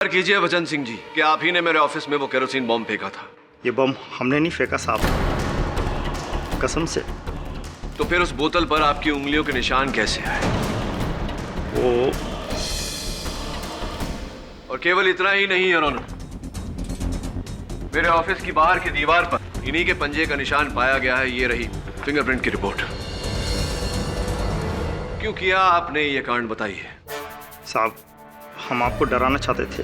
कीजिए वचन सिंह जी कि आप ही ने मेरे ऑफिस में वो केरोसिन बॉम्ब फेंका था। ये बम हमने नहीं फेंका साहब, कसम से। तो फिर उस बोतल पर आपकी उंगलियों के निशान कैसे आए? वो और केवल इतना ही नहीं योर ऑनर, मेरे ऑफिस की बाहर की दीवार पर इन्हीं के पंजे का निशान पाया गया है। ये रही फिंगरप्रिंट की रिपोर्ट। क्यों किया आपने ये कांड, बताइए। साहब, हम आपको डराना चाहते थे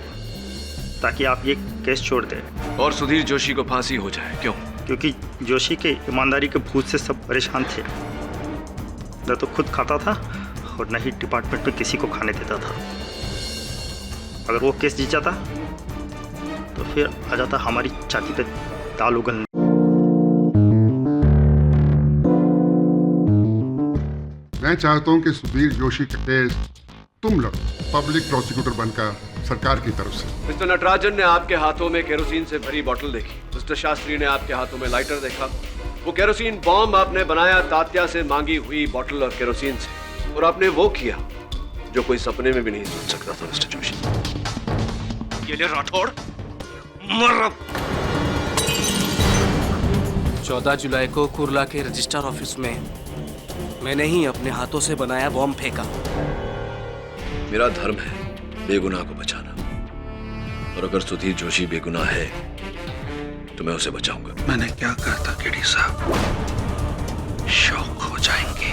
ताकि आप ये केस छोड़ दें और सुधीर जोशी को फांसी हो जाए। क्यों? क्योंकि जोशी के ईमानदारी के भूत से सब परेशान थे। न तो खुद खाता था और न ही डिपार्टमेंट में किसी को खाने देता था। अगर वो केस जीत जाता तो फिर आ जाता हमारी छाती पे दाल उगलने। मैं चाहता हूं कि सुधीर जोशी का केस तुम लड़ो, पब्लिक प्रोसिक्यूटर बनकर सरकार की तरफ से। मिस्टर नटराजन ने आपके हाथों में केरोसिन से भरी बोतल देखी। मिस्टर शास्त्री ने आपके हाथों में लाइटर देखा। वो केरोसिन बॉम्ब आपने बनाया तात्या से मांगी हुई बोतल और केरोसिन से, और आपने वो किया जो कोई सपने में भी नहीं सोच सकता था। मिस्टर जोशी, ये ले राठौड़, मर। 14 जुलाई को कुर्ला के रजिस्ट्रार ऑफिस में मैंने ही अपने हाथों से बनाया बॉम्ब फेंका। मेरा धर्म है बेगुनाह को बचाना, और अगर सुधीर जोशी बेगुनाह है तो मैं उसे बचाऊंगा। मैंने क्या कहा था केडी साहब, शौक हो जाएंगे।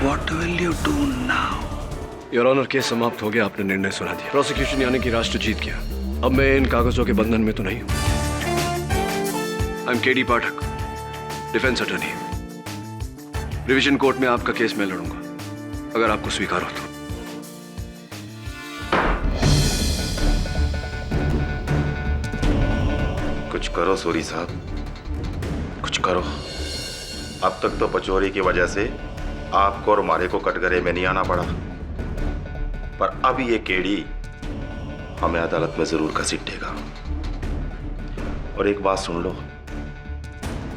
What will you do now? Your honour, case समाप्त हो गया। आपने निर्णय सुना दिया। प्रोसिक्यूशन यानी कि राष्ट्र जीत गया। अब मैं इन कागजों के बंधन में तो नहीं हूं। I am KD Pathak, defence attorney. Revision court में आपका केस मैं लड़ूंगा, अगर आपको स्वीकार हो तो। कुछ करो सूरी साहब, कुछ करो। अब तक तो पचोरी की वजह से आपको और मारे को कटघरे में नहीं आना पड़ा, पर अब ये केडी हमें अदालत में जरूर घसीटेगा। और एक बात सुन लो,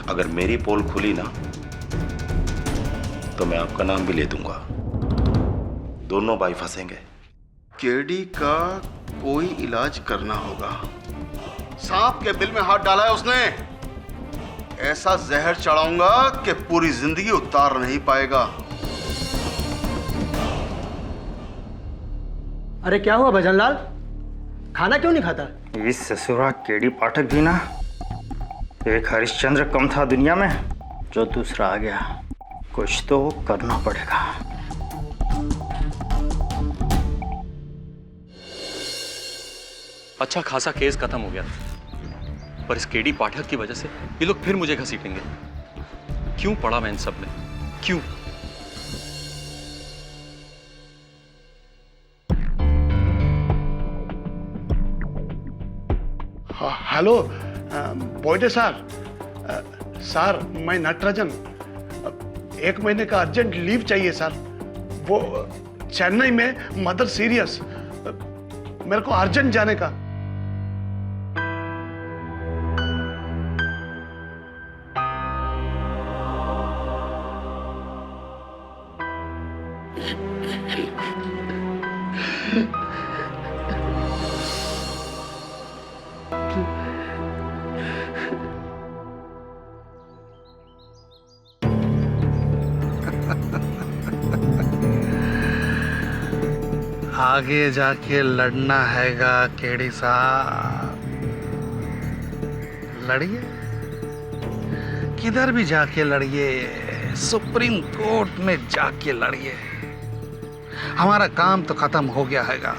अगर मेरी पोल खुली ना तो मैं आपका नाम भी ले दूंगा। दोनों भाई फंसेंगे। केडी का कोई इलाज करना होगा। सांप के बिल में हाथ डाला है उसने। ऐसा जहर चढ़ाऊंगा कि पूरी जिंदगी उतार नहीं पाएगा। अरे क्या हुआ भजनलाल, खाना क्यों नहीं खाता? इस ससुरा केडी पाठक भी ना, एक हरिश्चंद्र कम था दुनिया में जो दूसरा आ गया। कुछ तो करना पड़ेगा। अच्छा खासा केस खत्म हो गया, पर इस केडी पाठक की वजह से ये लोग फिर मुझे घसीटेंगे। क्यों पड़ा मैं इन सब में, क्यों? Hello बोइडे sir. सर, मैं नटराजन, 1 महीने का अर्जेंट लीव चाहिए सर। वो चेन्नई में मदर सीरियस, मेरे को अर्जेंट जाने का। आगे जाके लड़ना हैगा केडी साहब, लड़िए। किधर भी जाके लड़िए, सुप्रीम कोर्ट में जाके लड़िए। हमारा काम तो खत्म हो गया हैगा।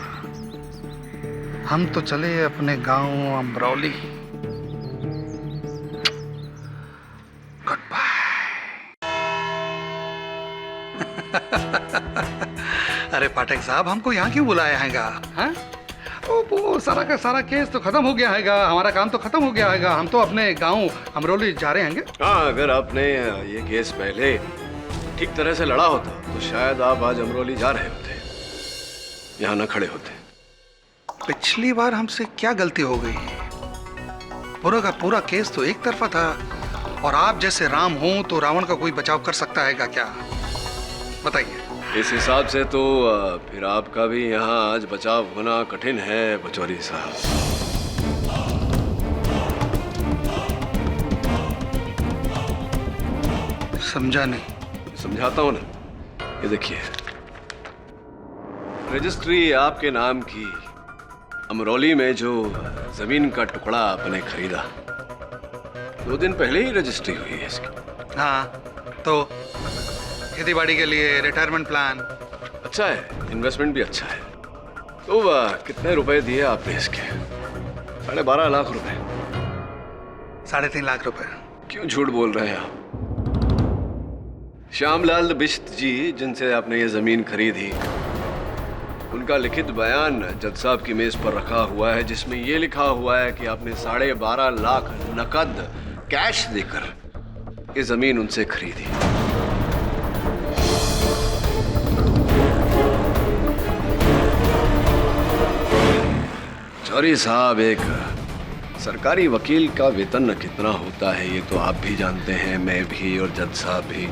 हम तो चले अपने गांव अमरौली। Good bye. अरे पाठक साहब, हमको यहाँ क्यों बुलाया हैगा? हाँ? वो सारा का सारा केस तो खत्म हो गया हैगा। हमारा काम तो खत्म हो गया हैगा। हम तो अपने गांव अमरोली जा रहे हैंगे। हाँ, अगर आपने ये केस पहले ठीक तरह से लड़ा होता तो शायद आप आज अमरोली जा रहे होते, यहाँ न खड़े होते। पिछली बार हमसे क्या गलती हो गई? पूरा का पूरा केस तो एक तरफा था, और आप जैसे राम हो तो रावण का कोई बचाव कर सकता हैगा क्या? बताइए। इस हिसाब से तो फिर आपका भी यहाँ आज बचाव होना कठिन है पचौरी साहब। समझा नहीं। समझाता हूँ ना, ये देखिए, रजिस्ट्री आपके नाम की अमरौली में जो जमीन का टुकड़ा आपने खरीदा, 2 दिन पहले ही रजिस्ट्री हुई है इसकी। हाँ, तो खेती बाड़ी के लिए रिटायरमेंट प्लान अच्छा है, इन्वेस्टमेंट भी अच्छा है। तो कितने रुपए दिए आपने इसके? 12.5 लाख रुपए। 3.5 लाख रुपए। क्यों झूठ बोल रहे हैं आप? श्यामलाल बिश्त जी जिनसे आपने ये जमीन खरीदी, उनका लिखित बयान जज साहब की मेज पर रखा हुआ है, जिसमें ये लिखा हुआ है कि आपने 12.5 लाख नकद कैश देकर ये जमीन उनसे खरीदी। चौरी साहब, एक सरकारी वकील का वेतन कितना होता है ये तो आप भी जानते हैं, मैं भी और जज साहब भी।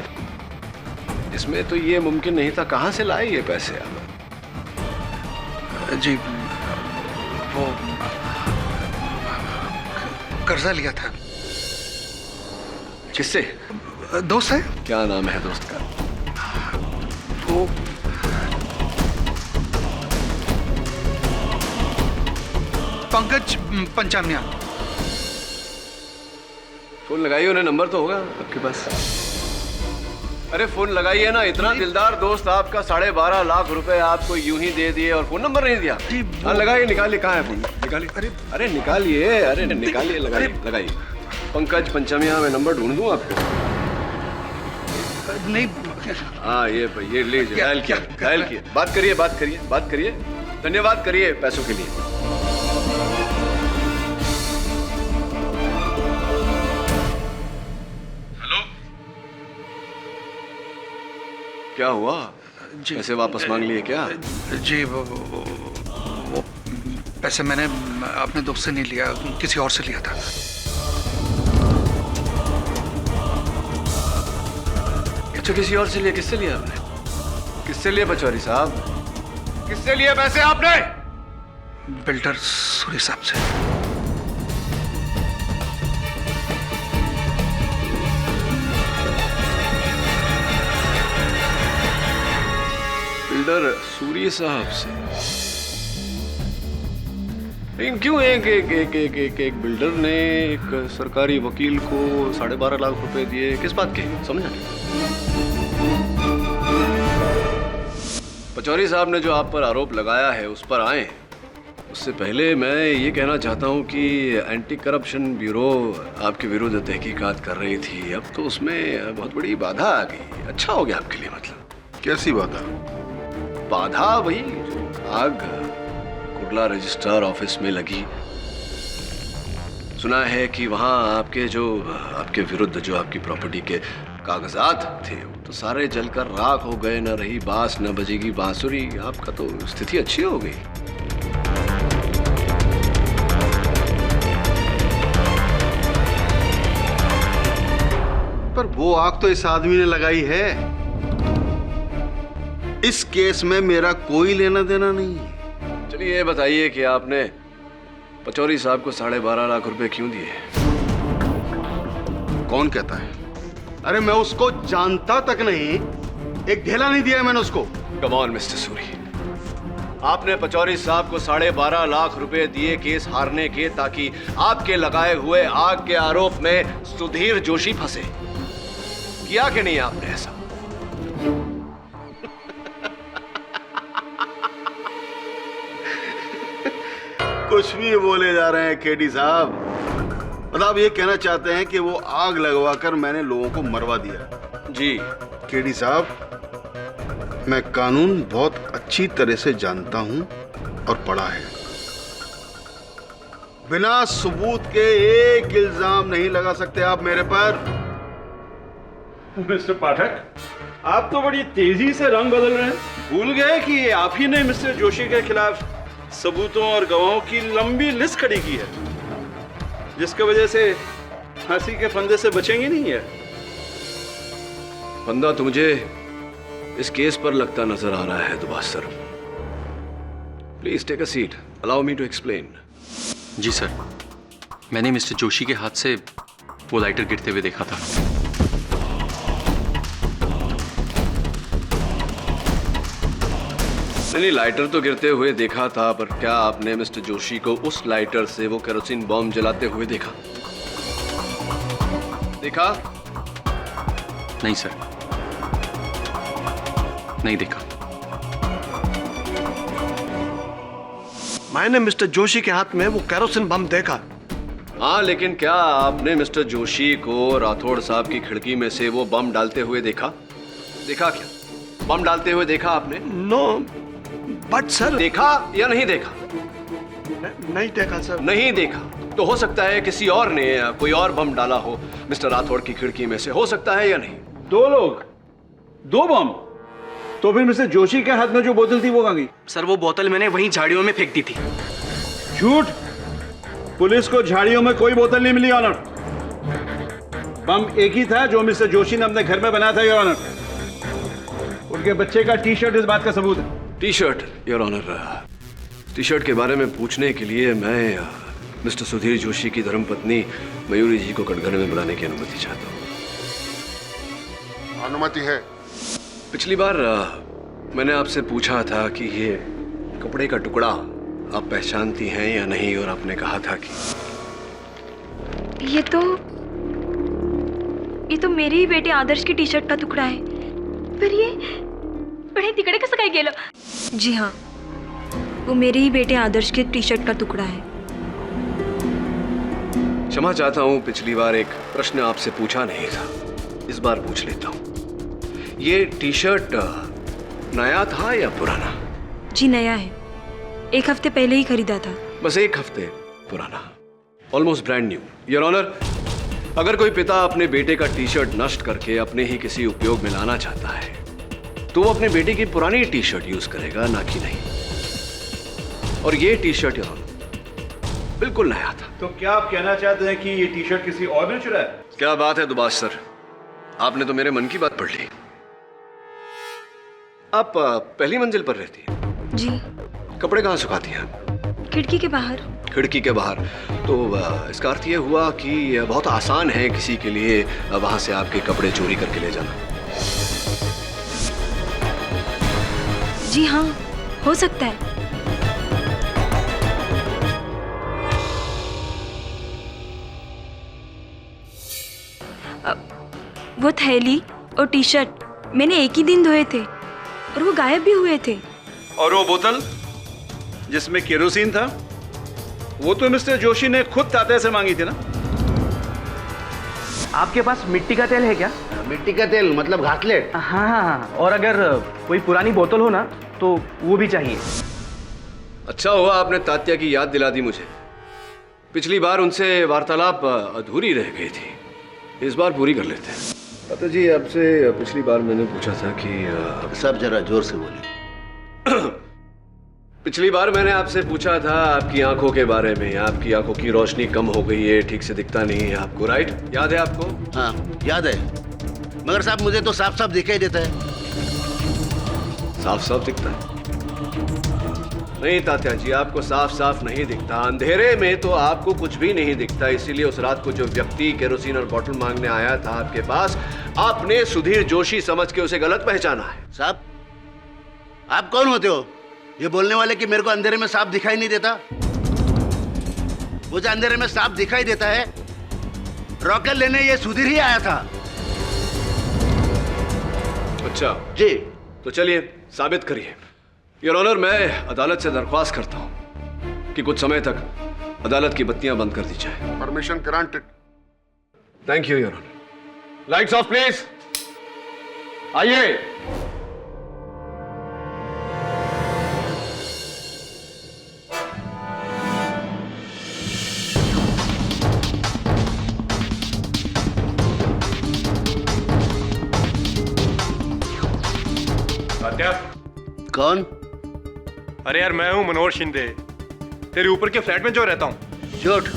इसमें तो ये मुमकिन नहीं था, कहां से लाए ये पैसे आप? जी, वो कर्जा लिया था। किससे? दोस्त है। क्या नाम है दोस्त का? वो पंकज पंचामिया। फोन लगाइए उन्हें, नंबर तो होगा आपके पास। अरे फोन लगाइए ना, इतना दिलदार दोस्त आपका 12.5 लाख रुपए आपको यूं ही दे दिए और फोन नंबर नहीं दिया। हाँ लगाइए, निकालिए, कहाँ है फोन? निकालिए, अरे निकालिए, अरे निकालिए, लगाइए। पंकज पंचमिया, मैं नंबर ढूंढ दूं आपको? नहीं। हाँ ये लीजिए, डायल किया। बात करिए, धन्यवाद करिए पैसों के लिए। क्या हुआ? पैसे वापस मांग लिए क्या? जी, वो पैसे मैंने अपने दोस्त से नहीं लिया, किसी और से लिया था। अच्छा, किसी और से लिया? किससे लिया आपने? किससे लिए पचौरी साहब? किससे लिए पैसे आपने? बिल्डर सूरी साहब से। बिल्डर सूरी साहब से? लेकिन क्यों एक बिल्डर ने एक सरकारी वकील को 12.5 लाख रुपए दिए? किस बात के? समझा नहीं। पचौरी साहब ने जो आप पर आरोप लगाया है उस पर आए, उससे पहले मैं ये कहना चाहता हूँ कि एंटी करप्शन ब्यूरो आपके विरुद्ध तहकीकात कर रही थी, अब तो उसमें बहुत बड़ी बाधा आ गई। अच्छा हो गया आपके लिए। मतलब कैसी बाधा? बाधा वही आग कुर्ला रजिस्ट्रार ऑफिस में लगी। सुना है कि वहां आपके विरुद्ध जो आपकी प्रॉपर्टी के कागजात थे वो तो सारे जलकर राख हो गए। न रही बांस न बजेगी बांसुरी। आपका तो स्थिति अच्छी हो गई। पर वो आग तो इस आदमी ने लगाई है। इस केस में मेरा कोई लेना देना नहीं है। चलिए ये बताइए कि आपने पचौरी साहब को 12.5 लाख रुपए क्यों दिए? कौन कहता है? अरे मैं उसको जानता तक नहीं, एक ढेला नहीं दिया मैंने उसको। कम ऑन मिस्टर सूरी, आपने पचौरी साहब को 12.5 लाख रुपए दिए केस हारने के, ताकि आपके लगाए हुए आग के आरोप में सुधीर जोशी फंसे। किया कि नहीं आपने ऐसा? कुछ भी बोले जा रहे हैं केडी साहब। मतलब आप ये कहना चाहते हैं कि वो आग लगवाकर मैंने लोगों को मरवा दिया? जी केडी साहब, मैं कानून बहुत अच्छी तरह से जानता हूं और पढ़ा है। बिना सबूत के एक इल्जाम नहीं लगा सकते आप मेरे पर। मिस्टर पाठक, आप तो बड़ी तेजी से रंग बदल रहे हैं। भूल गए कि आप ही ने मिस्टर जोशी के खिलाफ सबूतों और गवाहों की लंबी लिस्ट खड़ी की है, जिसकी वजह से फांसी के फंदे से बचेंगे नहीं है। फंदा तो मुझे इस केस पर लगता नजर आ रहा है दुबास sir. Please take a seat, allow me to explain. जी सर, मैंने मिस्टर जोशी के हाथ से वो लाइटर गिरते हुए देखा था। नहीं, लाइटर तो गिरते हुए देखा था, पर क्या आपने मिस्टर जोशी को उस लाइटर से वो केरोसिन बॉम्ब जलाते हुए देखा? देखा? नहीं सर, नहीं देखा। मैंने मिस्टर जोशी के हाथ में वो केरोसिन बम देखा। हाँ, लेकिन क्या आपने मिस्टर जोशी को राठौड़ साहब की खिड़की में से वो बम डालते हुए देखा? देखा क्या? बम डालते हुए देखा आपने? No, but sir. देखा या नहीं देखा? नहीं देखा सर। नहीं देखा तो हो सकता है किसी और ने कोई और बम डाला हो मिस्टर राठौड़ की खिड़की में से, हो सकता है या नहीं? 2 लोग, 2 बम। तो फिर मिस्टर जोशी के हाथ में जो बोतल थी वो कहाँ गई? सर वो बोतल मैंने वहीं झाड़ियों में फेंक दी थी। झूठ! पुलिस को झाड़ियों में कोई बोतल नहीं मिली ऑनर। बम एक ही था जो मिस्टर जोशी ने अपने घर में बनाया था योर ऑनर। उनके बच्चे का टी शर्ट इस बात का सबूत है। T shirt your honour, T shirt के बारे में पूछने के लिए मैं मिस्टर सुधीर जोशी की धर्मपत्नी मयूरी जी को कटघरे में बुलाने की अनुमति चाहता हूँ। अनुमति है। पिछली बार मैंने आपसे पूछा था कि ये कपड़े का टुकड़ा आप पहचानती हैं या नहीं, और आपने कहा था कि ये तो मेरे ही बेटे आदर्श की टी शर्ट का टुकड़ा है। पर ये बड़े तिकड़े कसं काय गेलं? जी हाँ, वो मेरे ही बेटे आदर्श के टी शर्ट का टुकड़ा है। क्षमा चाहता हूँ, पिछली बार एक प्रश्न आपसे पूछा नहीं था, इस बार पूछ लेता हूँ। ये टी शर्ट नया था या पुराना? जी नया है, 1 हफ्ते पहले ही खरीदा था। बस 1 हफ्ते पुराना, almost brand new. Your honour, अगर कोई पिता अपने बेटे का टी शर्ट नष्ट करके अपने ही किसी उपयोग में लाना चाहता है तो वो अपने बेटे की पुरानी टी शर्ट यूज करेगा, ना कि नहीं। और ये टी शर्ट योर ऑनर बिल्कुल नया था। तो क्या आप कहना चाहते हैं कि ये टी शर्ट किसी और ने चुराया? क्या बात है दुबाश सर, आपने तो मेरे मन की बात पढ़ ली। आप पहली मंजिल पर रहती हैं? जी। कपड़े कहाँ सुखाती हैं? खिड़की के बाहर। खिड़की के बाहर, तो इसका अर्थ ये हुआ कि बहुत आसान है किसी के लिए वहां से आपके कपड़े चोरी करके ले जाना। जी हाँ, हो सकता है। वो थैली और टी शर्ट मैंने एक ही दिन धोए थे और वो गायब भी हुए थे। और वो बोतल जिसमें केरोसिन था वो तो मिस्टर जोशी ने खुद तात्या से मांगी थी ना? आपके पास मिट्टी का तेल है क्या? मिट्टी का तेल मतलब घासलेट? हाँ हाँ हाँ, और अगर कोई पुरानी बोतल हो ना तो वो भी चाहिए। अच्छा हुआ आपने तात्या की याद दिला दी मुझे। पिछली बार उनसे वार्तालाप अधूरी रह गई थी, इस बार पूरी कर लेते हैं। तात्या जी, आपसे पिछली बार मैंने पूछा था कि सब जरा जोर से बोले। पिछली बार मैंने आपसे पूछा था आपकी आंखों के बारे में। आपकी आंखों की रोशनी कम हो गई है, ठीक से दिखता नहीं है आपको, राइट? याद है आपको? हाँ याद है, मगर साहब मुझे तो साफ साफ दिखाई देता है। साफ साफ दिखता है? नहीं तात्या जी, आपको साफ साफ नहीं दिखता। अंधेरे में तो आपको कुछ भी नहीं दिखता। इसीलिए उस रात को जो व्यक्ति केरोसिन और बोतल मांगने आया था आपके पास, आपने सुधीर जोशी समझ के उसे गलत पहचाना है। साहब, आप कौन होते हो ये बोलने वाले कि मेरे को अंधेरे में साफ दिखाई नहीं देता? वो जो अंधेरे में साफ दिखाई देता है, रॉकेट लेने ये सुधीर ही आया था। अच्छा जी। तो चलिए साबित करिए। योर ऑनर, मैं अदालत से दरख्वास्त करता हूं कि कुछ समय तक अदालत की बत्तियां बंद कर दी जाए। Permission granted. Thank you your honour. Lights off please. आइए। तात्या। कौन? अरे यार, मैं हूं मनोहर शिंदे, तेरे ऊपर के फ्लैट में जो रहता हूं। झूठ,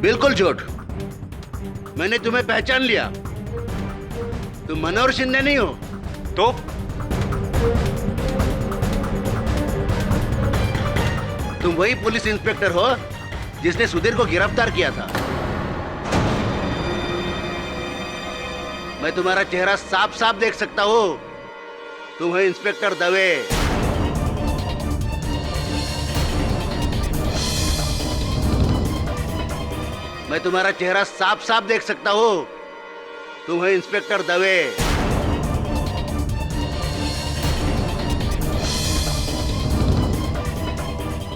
बिल्कुल झूठ। मैंने तुम्हें पहचान लिया। तुम मनोहर शिंदे नहीं हो तो तुम वही पुलिस इंस्पेक्टर हो जिसने सुधीर को गिरफ्तार किया था। मैं तुम्हारा चेहरा साफ साफ देख सकता हूं। तुम हो इंस्पेक्टर दवे। मैं तुम्हारा चेहरा साफ साफ देख सकता हूं। तुम हो inspector Dave.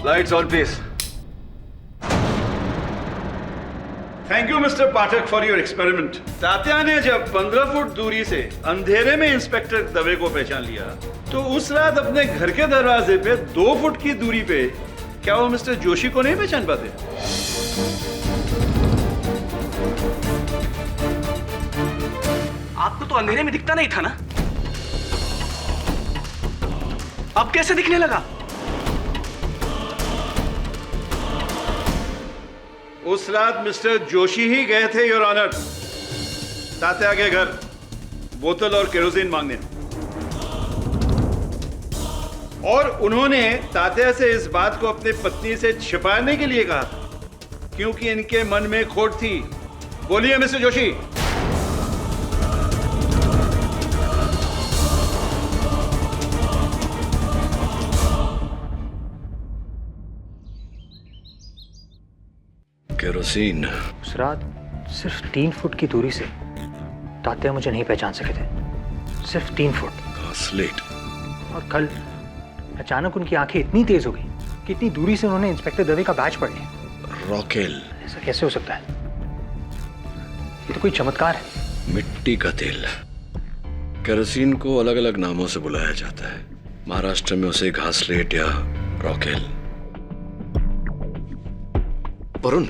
Lights on please. Thank you mister Pathak for your experiment. Tatya ने जब 15 फुट दूरी से अंधेरे में इंस्पेक्टर दवे को पहचान लिया तो उस रात अपने घर के दरवाजे पे 2 फुट की दूरी पे क्या वो मिस्टर जोशी को नहीं पहचान पाते? आपको तो अंधेरे में दिखता नहीं था ना, अब कैसे दिखने लगा? उस रात मिस्टर जोशी ही गए थे योर ऑनर तात्या के घर बोतल और केरोसिन मांगने, और उन्होंने तात्या से इस बात को अपनी पत्नी से छिपाने के लिए कहा था क्योंकि इनके मन में खोट थी। बोलिए मिस्टर जोशी। केरोसिन। उस रात सिर्फ 3 फुट की दूरी से तात्या मुझे नहीं पहचान सके थे, सिर्फ 3 फुट। स्लेट। और कल अचानक उनकी आंखें इतनी तेज हो गई कि इतनी दूरी से उन्होंने इंस्पेक्टर दवे का बैच पढ़ लिया। रॉकेल। ऐसा कैसे हो सकता है? ये तो कोई चमत्कार है। मिट्टी का तेल। केरोसिन को अलग अलग नामों से बुलाया जाता है। महाराष्ट्र में उसे घासलेट या रॉकेल। वरुण,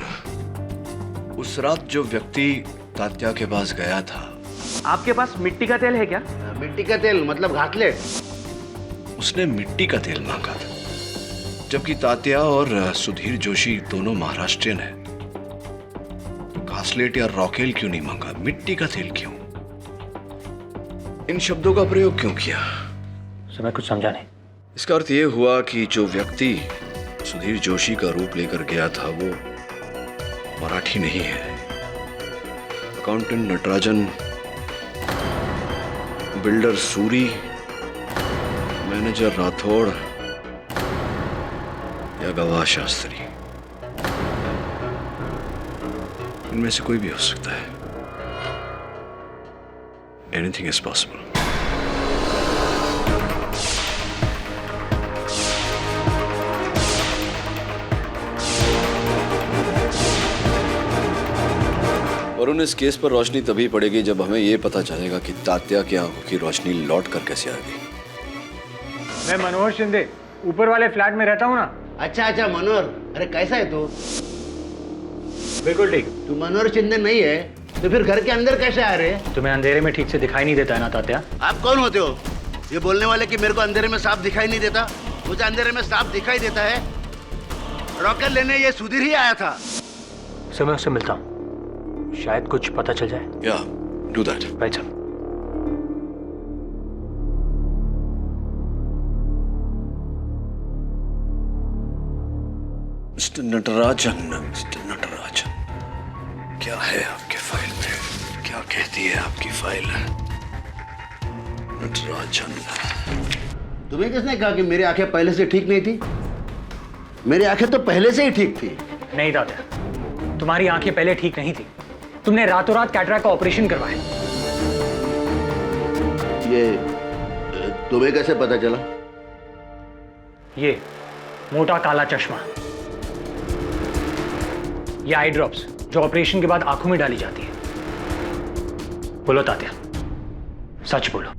उस रात जो व्यक्ति तात्या के पास गया था, आपके पास मिट्टी का तेल है क्या? मिट्टी का तेल मतलब घासलेट। उसने मिट्टी का तेल मांगा था, जबकि तात्या और सुधीर जोशी दोनों महाराष्ट्रियन हैं। तो घासलेट या रॉकेल क्यों नहीं मांगा? मिट्टी का तेल क्यों? इन शब्दों का प्रयोग क्यों किया? मैं कुछ समझा नहीं। इसका अर्थ यह हुआ कि जो व्यक्ति सुधीर जोशी का रूप लेकर गया था वो मराठी नहीं है। Accountant Natarajan, builder Suri, manager Rathore या गवाह शास्त्री, इनमें से कोई भी हो सकता है। Anything is possible. और उन इस केस पर रोशनी तभी पड़ेगी जब हमें यह पता चलेगा कि तात्या की आंखों की रोशनी लौट कर कैसे आ गई। मैं मनोहर शिंदे ऊपर वाले फ्लैट में रहता हूँ ना। अच्छा अच्छा मनोहर, अरे कैसा है तू? बिल्कुल ठीक। तू मनोहर शिंदे नहीं है तो फिर घर के अंदर कैसे आ रहे? तुम्हें अंधेरे में ठीक से दिखाई नहीं देता है ना तात्या? आप कौन होते हो ये बोलने वाले कि मेरे को अंधेरे में साफ दिखाई नहीं देता? मुझे अंधेरे में साफ दिखाई देता है। रॉकेट लेने ये सुधीर ही आया था। मैं उससे मिलता हूँ, शायद कुछ पता चल जाए। या do that. Right sir. Mister Natarajan, mister Natarajan, क्या है आपके फाइल में? क्या कहती है आपकी फाइल? नटराजन, तुम्हें किसने कहा कि मेरी आंखें पहले से ठीक नहीं थी? मेरी आंखें तो पहले से ही ठीक थी। नहीं तात्या, तुम्हारी आंखें पहले ठीक नहीं थी। तुमने रातों रात कैटरैक्ट का ऑपरेशन करवाया। ये तुम्हें कैसे पता चला? ये मोटा काला चश्मा, ये आई ड्रॉप्स जो ऑपरेशन के बाद आंखों में डाली जाती है। बोलो तात्या, सच बोलो।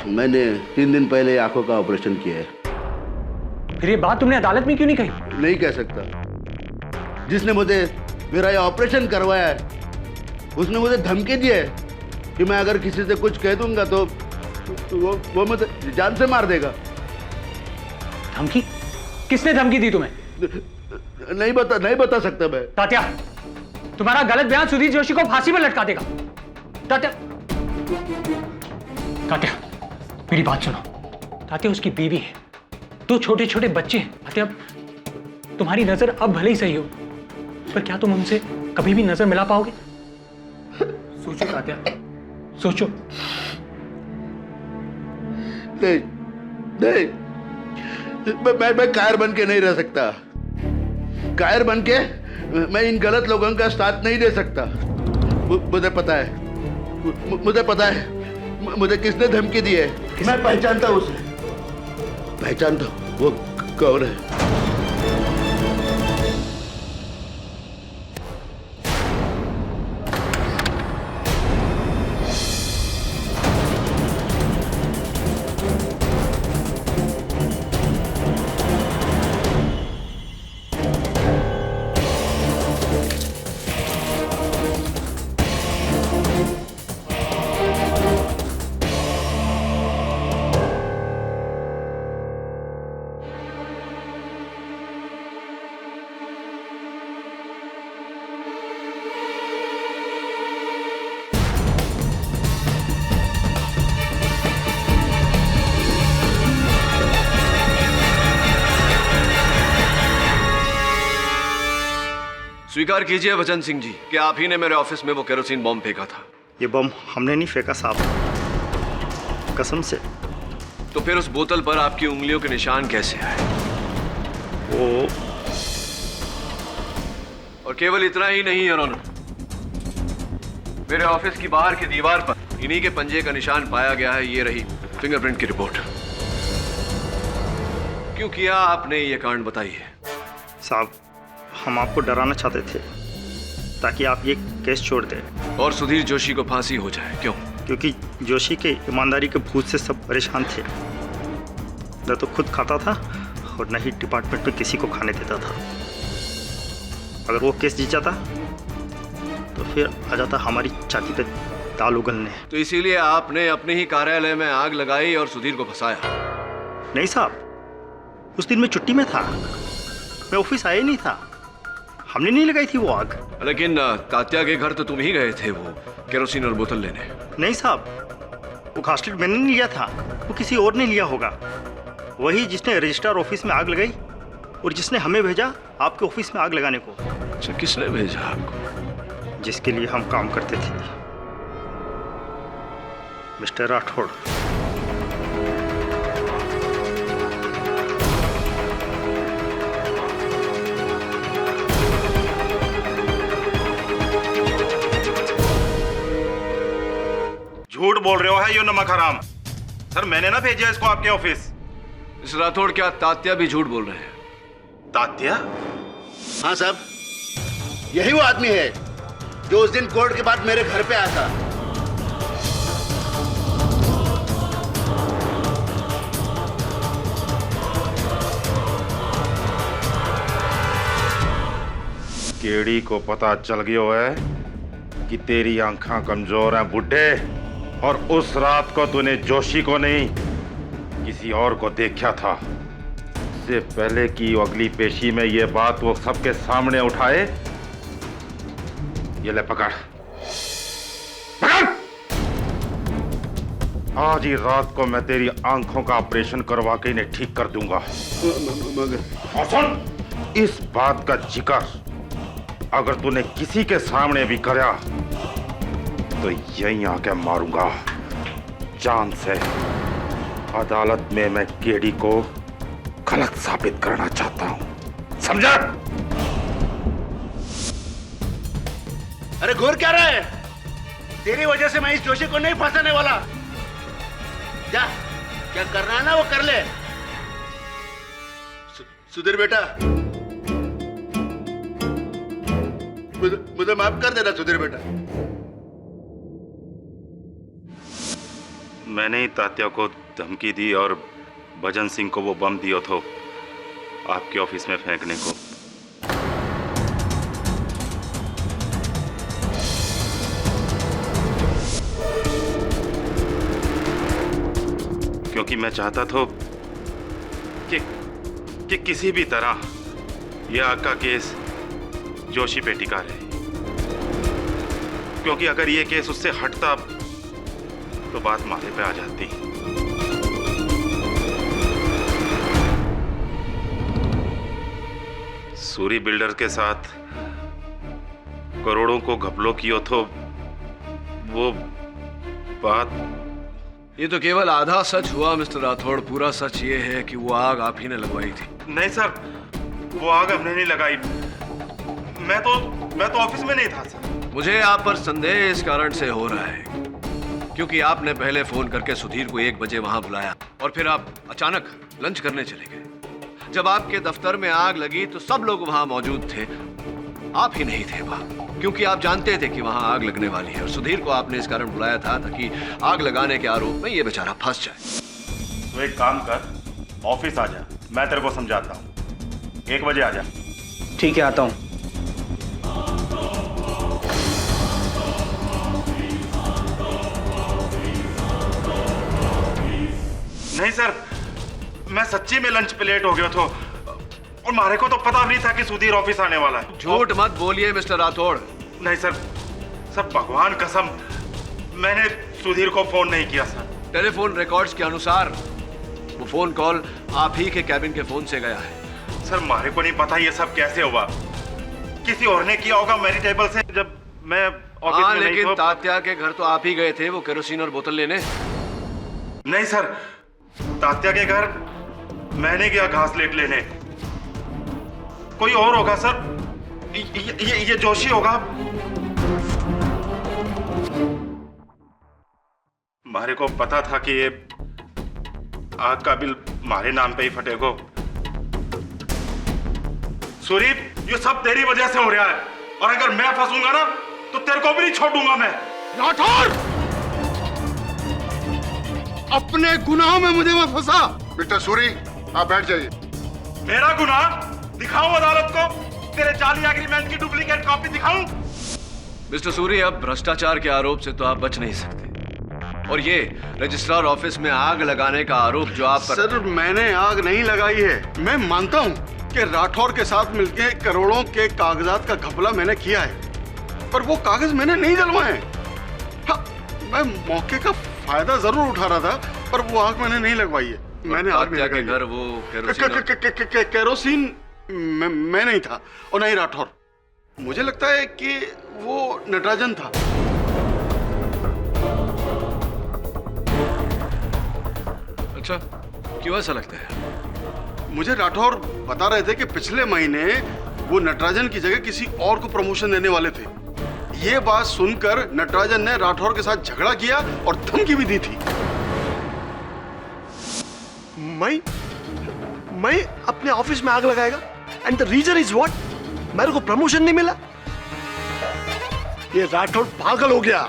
मैंने 3 दिन पहले आंखों का ऑपरेशन किया है। फिर ये बात तुमने अदालत में क्यों नहीं कही? नहीं कह सकता। जिसने मुझे मेरा ये ऑपरेशन करवाया है उसने मुझे धमकी दी है कि मैं अगर किसी से कुछ कह दूंगा तो वो मुझे जान से मार देगा। धमकी? किसने धमकी दी तुम्हें? नहीं बता सकता मैं। तात्या, तुम्हारा गलत बयान सुधीर जोशी को फांसी पर लटका देगा। तात्या, तात्या मेरी बात सुनो। तात्या उसकी बीवी है, 2 छोटे छोटे बच्चे हैं। तात्या तुम्हारी नजर अब भले ही सही हो, पर क्या तुम उनसे कभी भी नजर मिला पाओगे? सोचो तात्या, सोचो। नहीं नहीं, मैं कायर बन के नहीं रह सकता। कायर बन के मैं इन गलत लोगों का साथ नहीं दे सकता। मुझे पता है, मुझे पता है मुझे किसने धमकी दी है। मैं पहचानता हूं उसे, पहचानता हूं वो कौन है। स्वीकार कीजिए वचन सिंह जी कि आप ही ने मेरे ऑफिस में वो केरोसिन बॉम्ब फेंका था। ये बम हमने नहीं फेंका साहब, कसम से। तो फिर उस बोतल पर आपकी उंगलियों के निशान कैसे आए? वो और केवल इतना ही नहीं योर ऑनर, मेरे ऑफिस की बाहर की दीवार पर इन्हीं के पंजे का निशान पाया गया है। ये रही फिंगरप्रिंट की रिपोर्ट। क्यों किया आपने ये कांड, बताइए। साहब हम आपको डराना चाहते थे ताकि आप ये केस छोड़ दें और सुधीर जोशी को फांसी हो जाए। क्यों? क्योंकि जोशी के ईमानदारी के भूत से सब परेशान थे। न तो खुद खाता था और न ही डिपार्टमेंट में किसी को खाने देता था। अगर वो केस जीत जाता तो फिर आ जाता हमारी छाती पे दाल उगलने। तो इसीलिए आपने अपने ही कार्यालय में आग लगाई और सुधीर को फंसाया? नहीं साहब, उस दिन मैं छुट्टी में था, मैं ऑफिस आया नहीं था। हमने नहीं लगाई थी वो आग। लेकिन तात्या के घर तो तुम ही गए थे वो केरोसिन और बोतल लेने। नहीं साहब, वो घासलेट मैंने नहीं लिया था, वो किसी और ने लिया होगा। वही जिसने रजिस्ट्रार ऑफिस में आग लगाई और जिसने हमें भेजा आपके ऑफिस में आग लगाने को। अच्छा, किसने भेजा आपको? जिसके लिए हम काम करते थे, मिस्टर राठौड़। झूठ बोल रहे हो है यो नमक हराम। सर मैंने ना भेजा इसको आपके ऑफिस। इस राठौड़, क्या तात्या भी झूठ बोल रहे हैं? तात्या? हाँ साहब, यही वो आदमी है जो उस दिन कोर्ट के बाद मेरे घर पे आया था। केड़ी को पता चल गया है कि तेरी आंखें कमजोर हैं बुड्ढे, और उस रात को तूने जोशी को नहीं किसी और को देखा था। इससे पहले कि अगली पेशी में ये बात वो सबके सामने उठाए, ये ले पकड़ पकड़। आज ही रात को मैं तेरी आंखों का ऑपरेशन करवा के इन्हें ठीक कर दूंगा। और सुन, इस बात का जिक्र अगर तूने किसी के सामने भी करा तो यहीं आके मारूंगा जान से। अदालत में मैं केडी को गलत साबित करना चाहता हूं, समझा? अरे घूर क्या रहा है? तेरी वजह से मैं इस जोशी को नहीं फंसाने वाला। जा, क्या करना है ना वो कर ले। सुधीर बेटा, मुझे माफ कर देना सुधीर बेटा। मैंने ही तात्या को धमकी दी और भजन सिंह को वो बम दिया था आपके ऑफिस में फेंकने को। क्योंकि मैं चाहता था कि किसी भी तरह यह आग का केस जोशी पे टिका रहे, क्योंकि अगर ये केस उससे हटता तो बात माथे पे आ जाती। सूरी बिल्डर के साथ करोड़ों को घपलों की हो तो वो बात। ये तो केवल आधा सच हुआ मिस्टर राठौड़। पूरा सच ये है कि वो आग आप ही ने लगवाई थी। नहीं सर, वो आग हमने नहीं लगाई। मैं तो ऑफिस में नहीं था सर। मुझे आप पर संदेह इस कारण से हो रहा है क्योंकि आपने पहले फोन करके सुधीर को 1 बजे वहां बुलाया और फिर आप अचानक लंच करने चले गए। जब आपके दफ्तर में आग लगी तो सब लोग वहां मौजूद थे, आप ही नहीं थे वहां, क्योंकि आप जानते थे कि वहां आग लगने वाली है और सुधीर को आपने इस कारण बुलाया था ताकि आग लगाने के आरोप में ये बेचारा फंस जाए। तो एक काम कर, ऑफिस आ जा, मैं तेरे को समझाता हूँ। 1 बजे आ जा। ठीक है, आता हूँ। नहीं सर, मैं सच्ची में लंच पे लेट हो गया था और मारे को तो पता नहीं था कि सुधीर ऑफिस आने वाला है। झूठ मत बोलिए मिस्टर राठौड़। नहीं सर, भगवान कसम मैंने सुधीर को फोन नहीं किया सर। टेलीफोन रिकॉर्ड्स के अनुसार वो फोन कॉल आप ही के कैबिन के फोन से गया है। सर मारे को नहीं पता ये सब कैसे हुआ। किसी और ने किया होगा मेरी टेबल से जब मैं ऑफिस में नहीं था। लेकिन तात्या के घर तो आप ही गए थे वो केरोसिन और बोतल लेने। नहीं सर, तात्या के घर मैंने गया घास लेट लेने। कोई और होगा सर। ये जोशी होगा। मारे को पता था कि ये आग का बिल मारे नाम पे ही फटेगा। सूरी, ये सब तेरी वजह से हो रहा है और अगर मैं फंसूंगा ना तो तेरे को भी नहीं छोड़ूंगा मैं। राठौर, अपने गुनाहों में मुझे मत फंसा। मिस्टर सूरी, आप बैठ जाइए। मेरा गुनाह दिखाऊं अदालत को? तेरे जाली एग्रीमेंट की डुप्लीकेट कॉपी दिखाऊं? मिस्टर सूरी, अब भ्रष्टाचार के आरोप से तो आप बच नहीं सकते और ये रजिस्ट्रार ऑफिस में आग लगाने का आरोप जो आप पर... सर, मैंने आग नहीं लगाई है। मैं मानता हूँ कि राठौर के साथ मिलकर करोड़ों के कागजात का घपला मैंने किया है, पर वो कागज मैंने नहीं जलवाए। हाँ, मैं मौके का फायदा जरूर उठा रहा था, पर वो आग मैंने नहीं लगवाई है। मैंने आग नहीं लगाई। घर वो केरोसिन मैं नहीं था और नहीं राठौर। मुझे लगता है कि वो नटराजन था। अच्छा, क्यों ऐसा लगता है? मुझे राठौर बता रहे थे कि पिछले महीने वो नटराजन की जगह किसी और को प्रमोशन देने वाले थे। ये बात सुनकर नटराजन ने राठौर के साथ झगड़ा किया और धमकी भी दी थी। मैं अपने ऑफिस में आग लगाएगा? And the reason is what? मेरे को प्रमोशन नहीं मिला। ये राठौर पागल हो गया।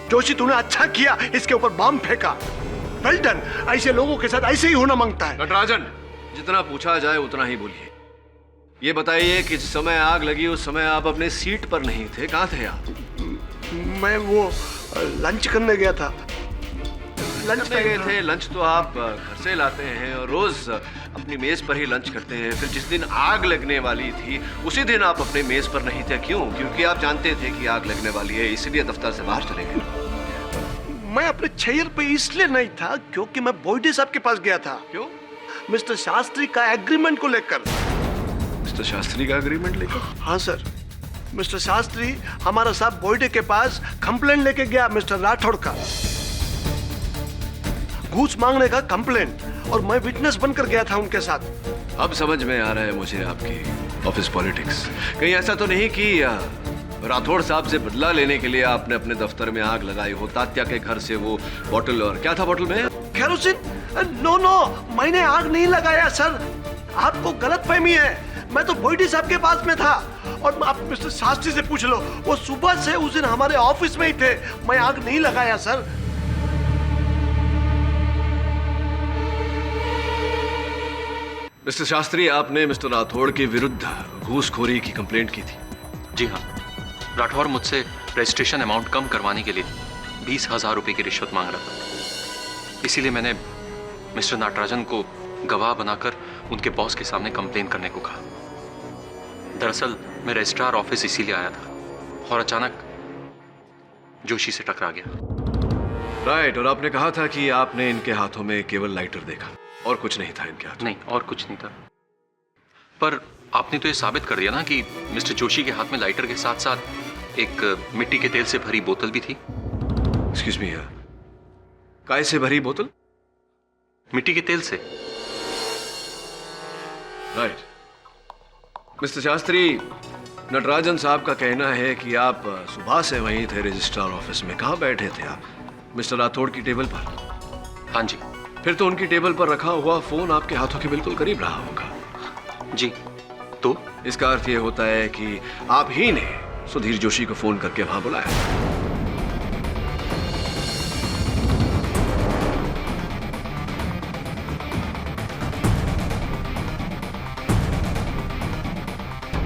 जोशी, तूने अच्छा किया इसके ऊपर बम फेंका। Well done. ऐसे लोगों के साथ ऐसे ही होना मांगता है। नटराजन, जितना पूछा जाए उतना ही बोलिए। ये बताइए कि जिस समय आग लगी उस समय आप अपने सीट पर नहीं थे, कहाँ थे आप? मैं वो लंच करने गया था। लंच पे गए थे? लंच तो आप घर से लाते हैं और रोज अपनी मेज पर ही लंच करते हैं। फिर जिस दिन आग लगने वाली थी उसी दिन आप अपने मेज पर नहीं थे। क्यों? क्योंकि आप जानते थे कि आग लगने वाली है, इसलिए दफ्तर से बाहर चले गए। मैं अपने चेयर पे इसलिए नहीं था क्योंकि मैं बोइडे साहब के पास गया था। क्यों? मिस्टर शास्त्री का एग्रीमेंट को लेकर। मिस्टर शास्त्री का एग्रीमेंट लेकर? हाँ सर, मिस्टर शास्त्री हमारा साहब बोइडे के पास कंप्लेंट लेके गया मिस्टर राठौड़ का, घूस मांगने का कंप्लेंट, और मैं विटनेस बनकर गया था उनके साथ। अब समझ में आ रहा है मुझे आपकी ऑफिस पॉलिटिक्स। कहीं ऐसा तो नहीं कि राठौड़ साहब से बदला लेने के लिए आपने अपने दफ्तर में आग लगाई हो? तात्या के घर से वो बोतल, और क्या था बोतल में? केरोसिन। नो, मैंने आग नहीं लगाया सर, आपको गलतफहमी है। मैं तो बोइडे साहब के पास में था और आप मिस्टर शास्त्री से पूछ लो, वो सुबह से उस दिन हमारे ऑफिस में ही थे। मैं आग नहीं लगाया सर। मिस्टर शास्त्री, आपने मिस्टर राठौड़ के विरुद्ध घूसखोरी की कंप्लेंट की थी। जी हाँ, राठौर मुझसे रजिस्ट्रेशन अमाउंट कम करवाने के लिए 20,000 रुपए की रिश्वत मांग रहा था। इसीलिए मैंने मिस्टर नटराजन को गवाह बनाकर उनके बॉस के सामने कंप्लेन करने को कहा। दरअसल मैं रजिस्ट्रार ऑफिस इसीलिए आया था और अचानक जोशी से टकरा गया। राइट, और आपने कहा था कि आपने इनके हाथों में केवल लाइटर देखा और कुछ नहीं था इनके हाथ। नहीं, और कुछ नहीं था। पर आपने तो ये साबित कर दिया ना कि मिस्टर जोशी के हाथ में लाइटर के साथ साथ एक मिट्टी के तेल से भरी बोतल भी थी। एक्सक्यूज मी, काय से भरी बोतल? मिट्टी के तेल से। राइट। मिस्टर शास्त्री, नटराजन साहब का कहना है कि आप सुबह से वहीं थे रजिस्ट्रार ऑफिस में। कहाँ बैठे थे आप? मिस्टर राठौड़ की टेबल पर? हाँ जी। फिर तो उनकी टेबल पर रखा हुआ फोन आपके हाथों के बिल्कुल करीब रहा होगा। जी, तो इसका अर्थ यह होता है कि आप ही ने सुधीर जोशी को फोन करके वहां बुलाया।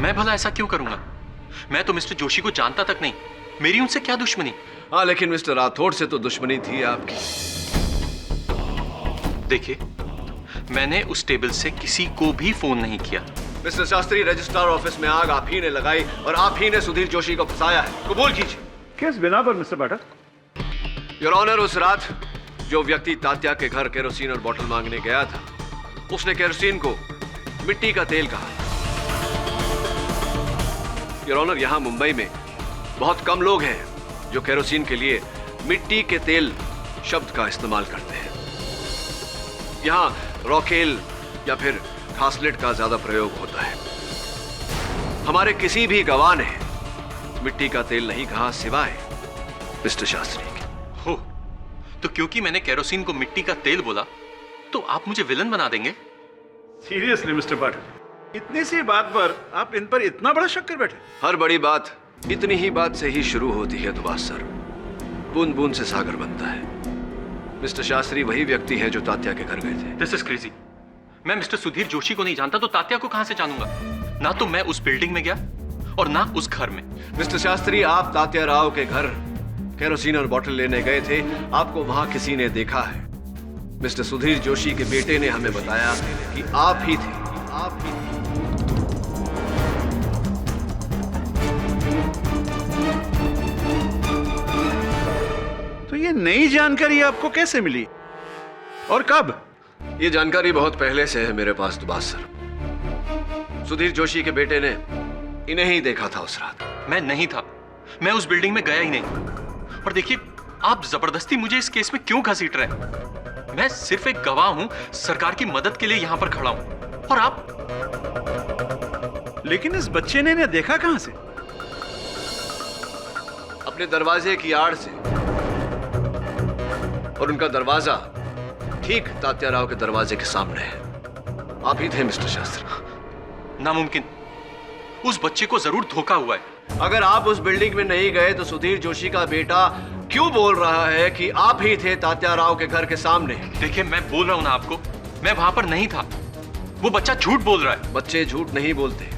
मैं भला ऐसा क्यों करूंगा? मैं तो मिस्टर जोशी को जानता तक नहीं। मेरी उनसे क्या दुश्मनी? हाँ, लेकिन मिस्टर राठौड़ से तो दुश्मनी थी आपकी। देखिए, मैंने उस टेबल से किसी को भी फोन नहीं किया। मिस्टर शास्त्री, रजिस्ट्रार ऑफिस में आग आप ही ने लगाई और आप ही ने सुधीर जोशी को फंसाया है। कबूल कीजिए। किस बिना पर मिस्टर पाठक? योर ऑनर, उस रात जो व्यक्ति तात्या के घर केरोसिन और बोतल मांगने गया था, उसने केरोसिन को मिट्टी का तेल कहा। योर ऑनर, यहां मुंबई में बहुत कम लोग हैं जो केरोसिन के लिए मिट्टी के तेल शब्द का इस्तेमाल करते हैं। यहां रॉकेल या फिर घासलेट का ज्यादा प्रयोग होता है। हमारे किसी भी गवाह ने मिट्टी का तेल नहीं कहा सिवाय मिस्टर शास्त्री के। हो, तो क्योंकि मैंने केरोसिन को मिट्टी का तेल बोला तो आप मुझे विलन बना देंगे? सीरियसली मिस्टर पाठक, इतनी सी बात पर आप इन पर इतना बड़ा शक कर बैठे? हर बड़ी बात इतनी ही बात से ही शुरू होती है दुबास सर। बूंद बूंद से सागर बनता है। मिस्टर शास्त्री वही व्यक्ति है जो तात्या के घर गए थे। This is crazy. मैं मिस्टर सुधीर जोशी को नहीं जानता तो तात्या को कहां से जानूंगा? ना तो मैं उस बिल्डिंग में गया और ना उस घर में। मिस्टर शास्त्री, आप तात्या राव के घर केरोसिन और बोतल लेने गए थे। आपको वहां किसी ने देखा है। मिस्टर सुधीर जोशी के बेटे ने हमें बताया कि आप ही थे। आप ही थे। तो ये नई जानकारी आपको कैसे मिली और कब? ये जानकारी बहुत पहले से है मेरे पास दुबास सर। सुधीर जोशी के बेटे ने इन्हें ही देखा था उस रात। मैं नहीं था। मैं उस बिल्डिंग में गया ही नहीं। और देखिए, आप जबरदस्ती मुझे इस केस में क्यों घसीट रहे हैं? मैं सिर्फ एक गवाह हूं, सरकार की मदद के लिए यहां पर खड़ा हूं। और आप? लेकिन इस बच्चे ने इन्हें देखा कहां से? अपने दरवाजे की आड़ से। और उनका दरवाजा ठीक तात्या राव के दरवाजे के सामने है। आप ही थे मिस्टर शास्त्री। नामुमकिन। उस बच्चे को जरूर धोखा हुआ है। अगर आप उस बिल्डिंग में नहीं गए तो सुधीर जोशी का बेटा क्यों बोल रहा है कि आप ही थे तात्या राव के घर के सामने? देखिए, मैं बोल रहा हूं ना आपको, मैं वहां पर नहीं था। वो बच्चा झूठ बोल रहा है। बच्चे झूठ नहीं बोलते।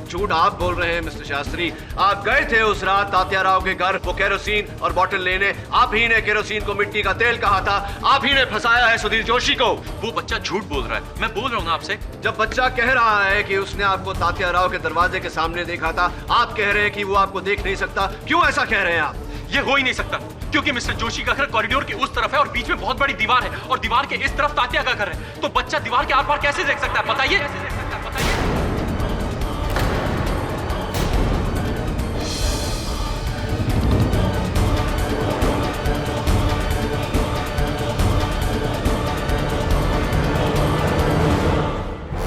झूठ आप बोल रहे हैं मिस्टर शास्त्री। आप गए थे उस रात तात्या राव के घर वो केरोसिन और बोतल लेने। आप ही ने केरोसिन को मिट्टी का तेल कहा था। आप ही ने फंसाया है सुधीर जोशी को। वो बच्चा झूठ बोल रहा है। मैं बोल रहा हूं ना आपसे। जब बच्चा कह रहा है कि उसने आपको तात्या राव के दरवाजे के सामने देखा था, आप कह रहे हैं कि वो आपको देख नहीं सकता। क्यों ऐसा कह रहे हैं आप? ये हो ही नहीं सकता, क्योंकि मिस्टर जोशी का घर कॉरिडोर के उस तरफ है और बीच में बहुत बड़ी दीवार है और दीवार के इस तरफ तात्या का घर है। तो बच्चा दीवार के आर पार कैसे देख सकता है? बताइए।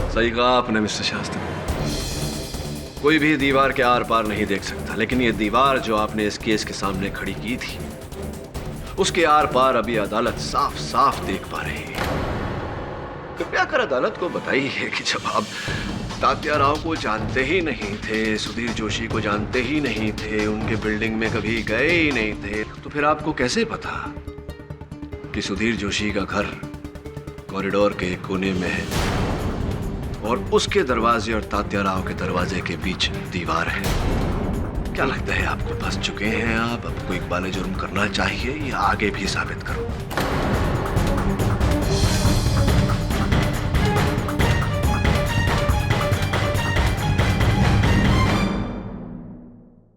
सही कहा आपने मिस्टर शास्त्री। कोई भी दीवार के आर पार नहीं देख सकता, लेकिन ये दीवार जो आपने इस केस के सामने खड़ी की थी, उसके आर पार अभी अदालत साफ साफ देख पा रही है। कृपया कर अदालत को बताइए कि जब आप तात्या राव को जानते ही नहीं थे, सुधीर जोशी को जानते ही नहीं थे, उनके बिल्डिंग में कभी गए ही नहीं थे, तो फिर आपको कैसे पता कि सुधीर जोशी का घर कॉरिडोर के कोने में है और उसके दरवाजे और तात्या राव के दरवाजे के बीच दीवार है? क्या लगता है आपको फंस चुके हैं आप? आपको इकबाल जुर्म करना चाहिए या आगे भी साबित करो?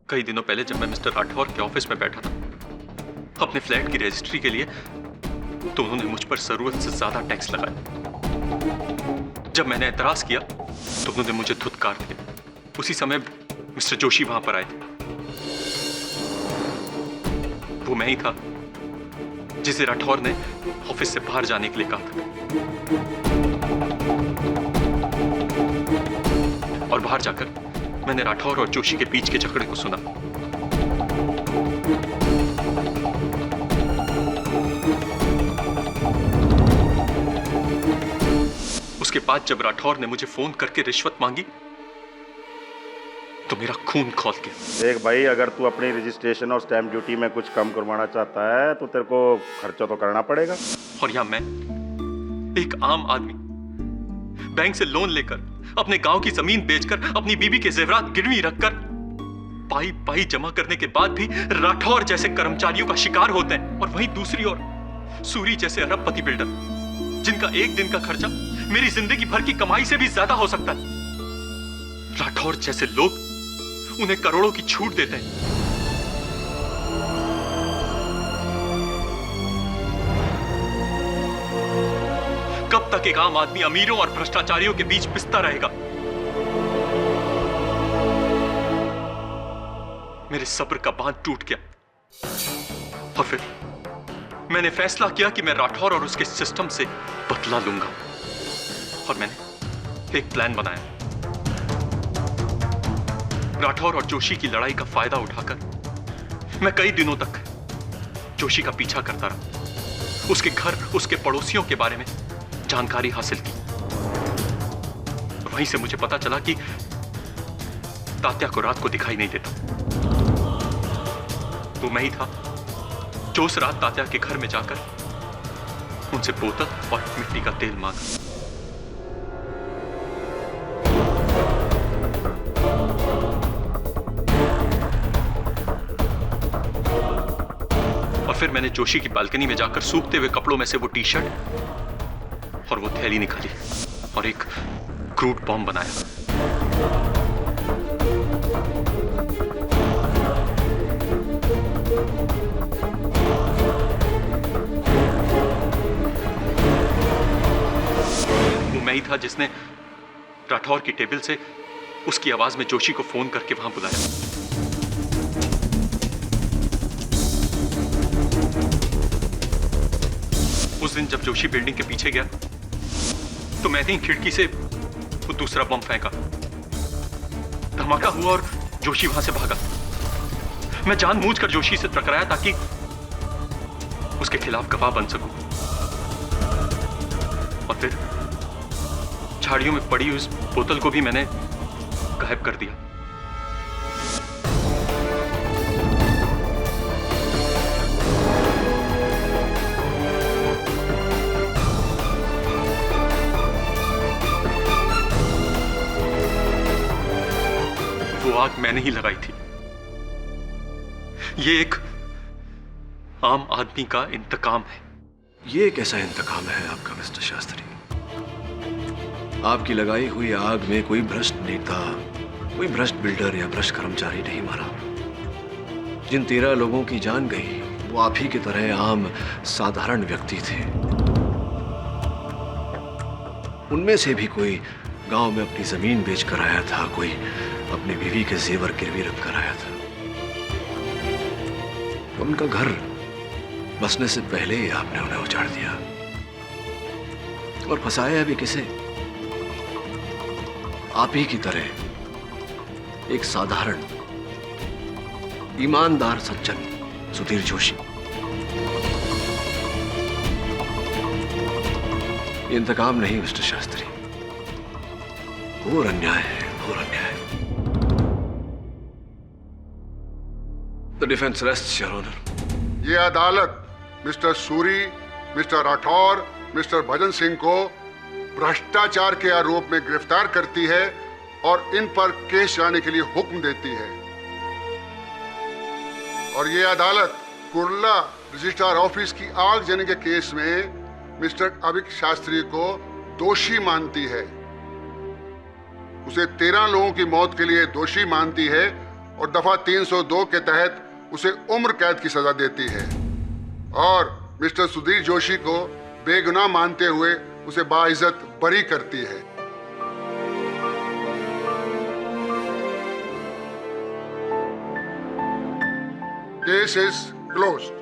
कई दिनों पहले जब मैं मिस्टर राठौर के ऑफिस में बैठा था, अपने फ्लैट की रजिस्ट्री के लिए तो उन्होंने मुझ पर जरूरत से ज्यादा टैक्स लगाया। जब मैंने एतराज किया तो उन्होंने मुझे धुतकार दिया। उसी समय मिस्टर जोशी वहां पर आए थे। वो मैं ही था जिसे राठौर ने ऑफिस से बाहर जाने के लिए कहा था। और बाहर जाकर मैंने राठौर और जोशी के बीच के झगड़े को सुना। उसके बाद जब राठौर ने मुझे फोन करके रिश्वत मांगी तो मेरा खून खौल गया। देख भाई, अगर तू अपनी रजिस्ट्रेशन और स्टैम्प ड्यूटी में कुछ कम करवाना चाहता है तो तेरे को खर्चा तो करना पड़ेगा। और यहां मैं एक आम आदमी बैंक से लोन लेकर अपने गांव की जमीन बेचकर अपनी बीबी के जेवरात गिरवी रखकर पाई पाई जमा करने के बाद भी राठौर जैसे कर्मचारियों का शिकार होते हैं। और वहीं दूसरी ओर सूरी जैसे अरबपति बिल्डर जिनका एक दिन का खर्चा मेरी जिंदगी भर की कमाई से भी ज्यादा हो सकता है। राठौर जैसे लोग उन्हें करोड़ों की छूट देते हैं। कब तक एक आम आदमी अमीरों और भ्रष्टाचारियों के बीच पिसता रहेगा? मेरे सब्र का बांध टूट गया और फिर मैंने फैसला किया कि मैं राठौर और उसके सिस्टम से बदला लूंगा। और मैंने एक प्लान बनाया। राठौर और जोशी की लड़ाई का फायदा उठाकर मैं कई दिनों तक जोशी का पीछा करता रहा। उसके घर, उसके पड़ोसियों के बारे में जानकारी हासिल की। वहीं से मुझे पता चला कि तात्या को रात को दिखाई नहीं देता। वो मैं ही था जो उस रात तात्या के घर में जाकर उनसे बोतल और मिट्टी का तेल मांगा। और फिर मैंने जोशी की बालकनी में जाकर सूखते हुए कपड़ों में से वो टी शर्ट और वो थैली निकाली और एक क्रूड बॉम्ब बनाया। वो मैं ही था जिसने राठौर की टेबल से उसकी आवाज में जोशी को फोन करके वहां बुलाया। उस दिन जब जोशी बिल्डिंग के पीछे गया तो मैंने ही खिड़की से वो दूसरा बम फेंका। धमाका हुआ और जोशी वहां से भागा। मैं जानबूझकर जोशी से टकराया ताकि उसके खिलाफ गवाह बन सकूं। और फिर झाड़ियों में पड़ी उस बोतल को भी मैंने गायब कर दिया। वो आग मैंने ही लगाई थी। ये एक आम आदमी का इंतकाम है। ये कैसा इंतकाम है आपका मिस्टर शास्त्री? आपकी लगाई हुई आग में कोई भ्रष्ट नेता, कोई भ्रष्ट बिल्डर या भ्रष्ट कर्मचारी नहीं मारा। जिन 13 लोगों की जान गई वो आप ही की तरह आम साधारण व्यक्ति थे। उनमें से भी कोई गांव में अपनी जमीन बेचकर आया था, कोई अपनी बीवी के जेवर गिरवी रख कर आया था। उनका घर बसने से पहले ही आपने उन्हें उजाड़ दिया और फंसाया भी किसे? आप ही की तरह एक साधारण ईमानदार सज्जन सुधीर जोशी। ये इंतकाम नहीं मिस्टर शास्त्री, घोर अन्याय है, घोर अन्याय। The defence rests your honour. ये अदालत mister Suri, mister Rathore, mister Bhajan Singh को भ्रष्टाचार के आरोप में गिरफ्तार करती है और इन पर केस चलाने के लिए हुक्म देती है। और ये अदालत कुर्ला रजिस्ट्रार ऑफिस की आग जलने के केस में मिस्टर अभिक शास्त्री को दोषी मानती है। उसे 13 लोगों की मौत के लिए दोषी मानती है और दफा 302 के तहत उसे उम्र कैद की सजा देती है। और मिस्टर सुधीर जोशी को बेगुनाह मानते हुए उसे बाइज्जत बरी करती है। Case is closed.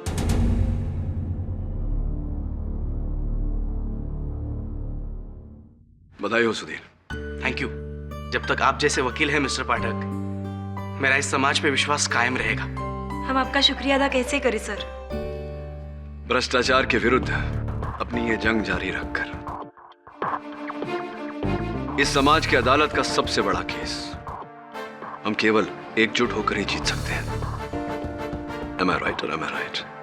बधाई हो सुधीर। Thank you. जब तक आप जैसे वकील हैं मिस्टर पाठक, मेरा इस समाज पे विश्वास कायम रहेगा। हम आपका शुक्रिया अदा कैसे करें सर? भ्रष्टाचार के विरुद्ध अपनी ये जंग जारी रखकर इस समाज की अदालत का सबसे बड़ा केस हम केवल एकजुट होकर ही जीत सकते हैं। Am I right or am I right?